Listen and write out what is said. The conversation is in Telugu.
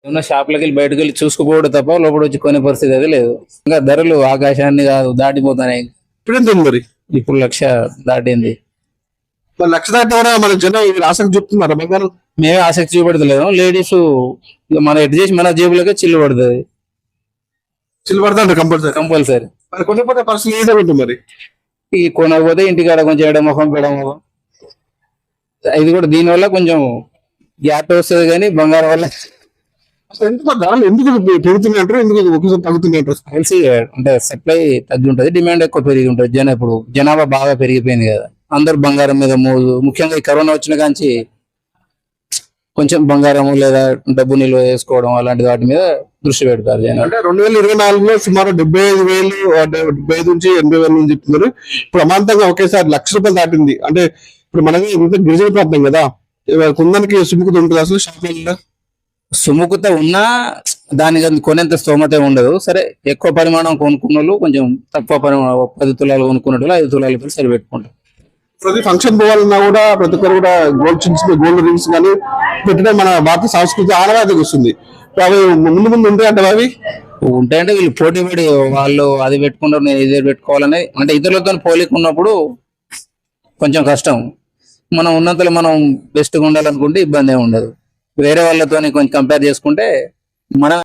ఉన్న షాపులకి వెళ్ళి బయటకు వెళ్ళి చూసుకోపోవడం తప్ప లోపల వచ్చి కొనే పరిస్థితి అయితే లేదు. ఇంకా ధరలు ఆకాశాన్ని కాదు దాటిపోతున్నాయి. ఇప్పుడు ఎంత ఉంది మరి? ఇప్పుడు 1,00,000 దాటింది. మరి 1,00,000 దాటినా కూడా మన జనం ఇది ఆసక్తి చూపుతున్నారు బంగారం. మేమే ఆసక్తి చూపెడతలేము. లేడీస్ మన ఎడ్ చేసి మన జేబులకే చిల్లు పడుతుంది చిల్లు పడతా కంపల్సరీ. కంపల్సరీ. మరి కొనకపోతే పరిస్థితి ఏదో ఉంటుంది మరి. ఈ కొనకపోతే ఇంటికాడ కొంచెం ఎడమొఖం పెడమొఖం. ఇది కూడా దీనివల్ల కొంచెం గ్యాప్ వస్తుంది కానీ బంగారం వల్ల అసలు ఎందుకు ధరలు ఎందుకు పెరుగుతున్నాయి అంటారు, ఎందుకు ఒకసారి తగ్గుతున్నాయి అంటారు? కలిసి అంటే సప్లై తగ్గి ఉంటది, డిమాండ్ ఎక్కువ పెరిగి ఉంటది. ఇప్పుడు జనాభా బాగా పెరిగిపోయింది కదా, అందరు బంగారం మీద మోజు. ముఖ్యంగా ఈ కరోనా వచ్చిన కాంచి కొంచెం బంగారము లేదా డబ్బు నిల్వ చేసుకోవడం అలాంటి వాటి మీద దృష్టి పెడతారు జనాలు. అంటే 2024లో సుమారు 75,000 75 నుంచి 80,000 నుంచి చెప్తున్నారు. ఇప్పుడు అమాంతంగా ఒకేసారి ₹1,00,000 దాటింది. అంటే ఇప్పుడు మనకి ఇంత గిరిజన ప్రాంతం కదా, కుందానికి సుముఖత ఉంటుంది అసలు షాపులలో. సుముఖత ఉన్నా దానికి కొనేంత స్తోమతే ఉండదు. సరే, ఎక్కువ పరిమాణం కొనుక్కున్న వాళ్ళు కొంచెం తక్కువ పరిమాణం 10 తులాలు కొనుక్కున్న వాళ్ళు 5 తులాలు సరిపెట్టుకుంటారు. ప్రతి ఫంక్షన్ పోవాలన్నా కూడా ప్రతి ఒక్కరు కూడా గోల్డ్ రింగ్స్ కానీ పెట్టడం మన భారత సంస్కృతి ఆనవాయితీకి వస్తుంది. అవి ముందు ముందు ఉంటాయి అంటే అవి ఉంటాయంటే వీళ్ళు పోటీ పడి వాళ్ళు అది పెట్టుకుంటారు, నేను ఇది పెట్టుకోవాలని. అంటే ఇతరులతో పోలిక ఉన్నప్పుడు కొంచెం కష్టం. మనం ఉన్నంతలో మనం బెస్ట్గా ఉండాలనుకుంటే ఇబ్బంది ఏమి ఉండదు. వేరే వాళ్ళతో కొంచెం కంపేర్ చేసుకుంటే మన